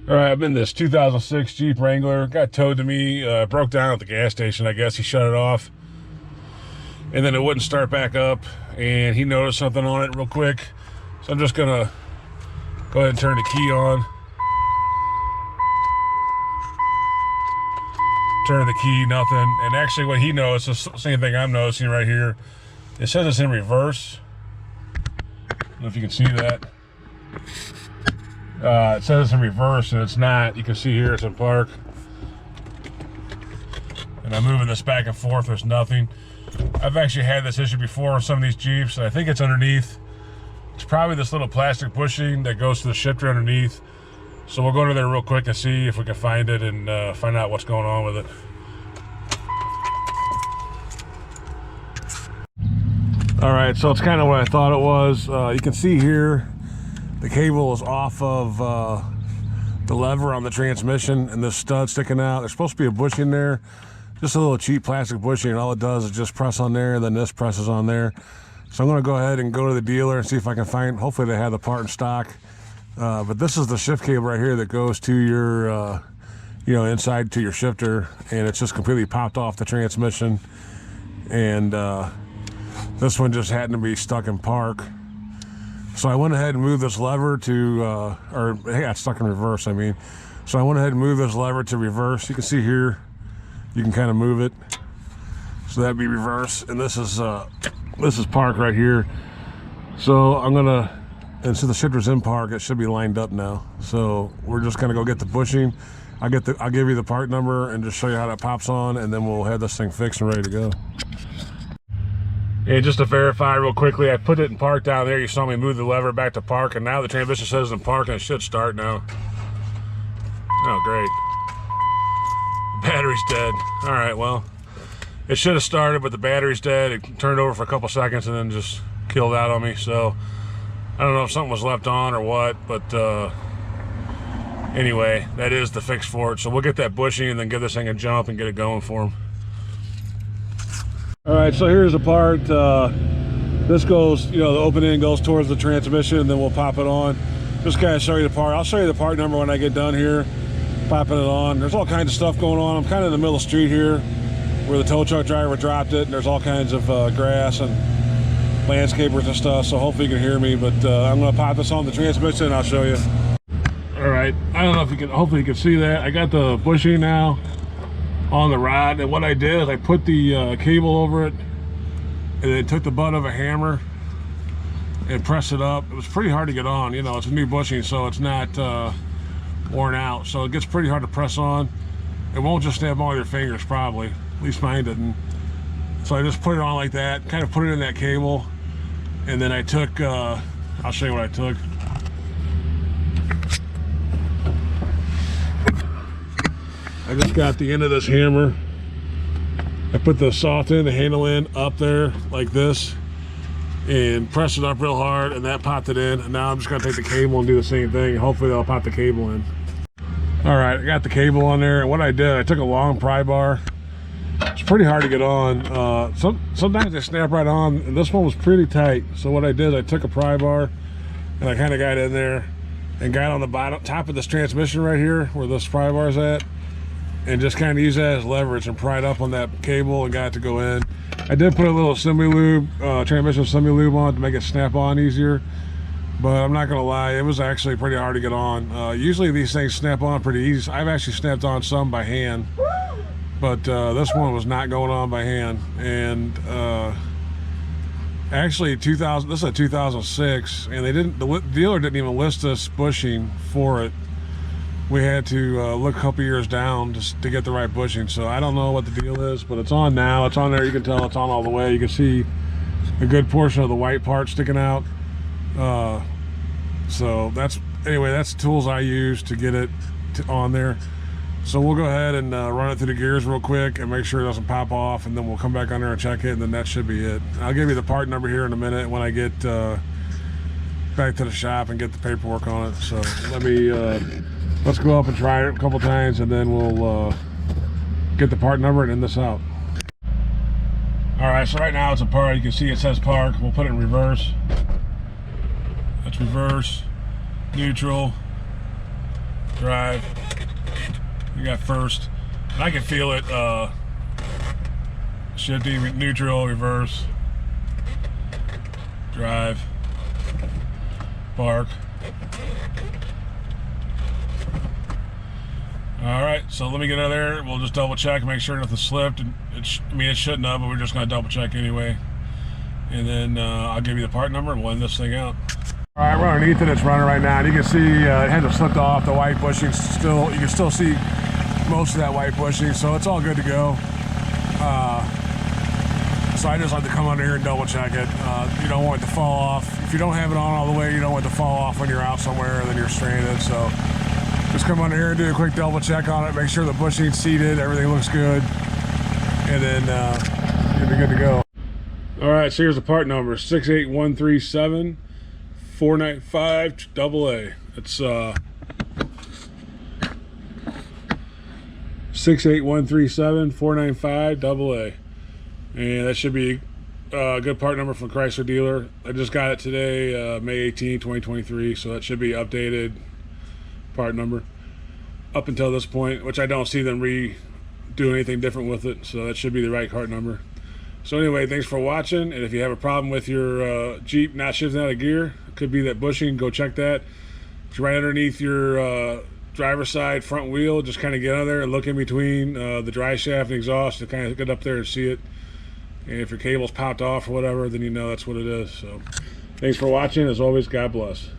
All right, I'm in this 2006 Jeep Wrangler. Got towed to me, broke down at the gas station. I guess he shut it off, and then it wouldn't start back up. And he noticed something on it real quick, so I'm just gonna go ahead and turn the key on. Turn the key, nothing. And actually, what he noticed is the same thing I'm noticing right here. It says it's in reverse. I don't know if you can see that. It says it's in reverse and it's not. You can see here it's in park. And I'm moving this back and forth, there's nothing. I've actually had this issue before on some of these Jeeps, and I think it's underneath. It's probably this little plastic bushing that goes to the shifter underneath. So we'll go to there real quick and see if we can find it and find out what's going on with it. All right, so it's kind of what I thought it was. You can see here, the cable is off of the lever on the transmission and this stud sticking out. There's supposed to be a bushing there, just a little cheap plastic bushing, and all it does is just press on there, then this presses on there. So I'm gonna go ahead and go to the dealer and see if I can find, hopefully they have the part in stock. But this is the shift cable right here that goes to your, inside to your shifter, and it's just completely popped off the transmission. And this one just happened to be stuck in park. So I went ahead and moved this lever to, it's stuck in reverse, I mean. So I went ahead and moved this lever to reverse. You can see here, you can kind of move it. So that'd be reverse, and this is park right here. So I'm gonna, and since the shifter's in park, it should be lined up now. So we're just gonna go get the bushing. I'll give you the part number and just show you how that pops on, and then we'll have this thing fixed and ready to go. And just to verify real quickly, I put it in park down there. You saw me move the lever back to park, and now the transmission says in park, and it should start now. Oh, great. The battery's dead. All right, well, it should have started, but the battery's dead. It turned over for a couple seconds and then just killed out on me. So I don't know if something was left on or what, but anyway, that is the fix for it. So we'll get that bushing and then give this thing a jump and get it going for him. All right, so here's the part. This goes, the open end goes towards the transmission, and then we'll pop it on. Just kind of show you the part. I'll show you the part number when I get done here, popping it on. There's all kinds of stuff going on. I'm kind of in the middle of the street here where the tow truck driver dropped it, and there's all kinds of grass and landscapers and stuff, so hopefully you can hear me, but I'm gonna pop this on the transmission and I'll show you. All right, I don't know if you can, hopefully you can see that. I got the bushing now on the rod, and what I did is I put the cable over it and then took the butt of a hammer and pressed it up. It was pretty hard to get on, it's a new bushing, so it's not worn out, so it gets pretty hard to press on. It won't just snap on with your fingers, probably, at least mine didn't. So I just put it on like that, kind of put it in that cable, and then I took, I'll show you what I took. I just got the end of this hammer. I put the soft end, the handle end up there like this, and pressed it up real hard, and that popped it in. And now I'm just gonna take the cable and do the same thing. Hopefully that'll pop the cable in. All right, I got the cable on there, and what I did, I took a long pry bar. It's pretty hard to get on. Sometimes they snap right on, and this one was pretty tight. So what I did, I took a pry bar, and I kind of got in there, and got on the top of this transmission right here, where this pry bar is at, and just kind of used that as leverage and pried up on that cable and got it to go in. I did put a little semi-lube, transmission semi-lube on to make it snap on easier, but I'm not gonna lie, it was actually pretty hard to get on. Usually these things snap on pretty easy. I've actually snapped on some by hand, but this one was not going on by hand. And actually this is a 2006, and the dealer didn't even list this bushing for it. We had to look a couple years down just to get the right bushing. So I don't know what the deal is, but it's on now. It's on there. You can tell it's on all the way. You can see a good portion of the white part sticking out. So that's the tools I use to get it on there. So we'll go ahead and run it through the gears real quick and make sure it doesn't pop off, and then we'll come back on there and check it, and then that should be it. I'll give you the part number here in a minute when I get back to the shop and get the paperwork on it. So let's go up and try it a couple times, and then we'll get the part number and end this out. All right, so right now it's a park. You can see it says park. We'll put it in reverse. That's reverse, neutral, drive. You got first. And I can feel it shifting, neutral, reverse, drive, park. All right, so let me get out of there. We'll just double check, make sure nothing slipped. I mean, it shouldn't have, but we're just gonna double check anyway. And then I'll give you the part number and we'll end this thing out. All right, we're underneath it. It's running right now. And you can see it hasn't slipped off. The white bushing still, you can still see most of that white bushing, so it's all good to go. So I just like to come under here and double check it. You don't want it to fall off. If you don't have it on all the way, you don't want it to fall off when you're out somewhere and then you're stranded. So just come under here and do a quick double check on it. Make sure the bushing's seated, everything looks good, and then you'll be good to go. All right, so here's the part number: 68137 495 AA. It's 68137 495 AA, and that should be a good part number from Chrysler dealer. I just got it today, May 18, 2023, so that should be updated part number up until this point, which I don't see them do anything different with it, so that should be the right part number. So anyway, thanks for watching, and if you have a problem with your Jeep not shifting out of gear, it could be that bushing, go check that. It's right underneath your driver's side front wheel. Just kind of get under there and look in between the drive shaft and exhaust to kind of get up there and see it. And if your cable's popped off or whatever, then you know that's what it is. So thanks for watching. As always, God bless.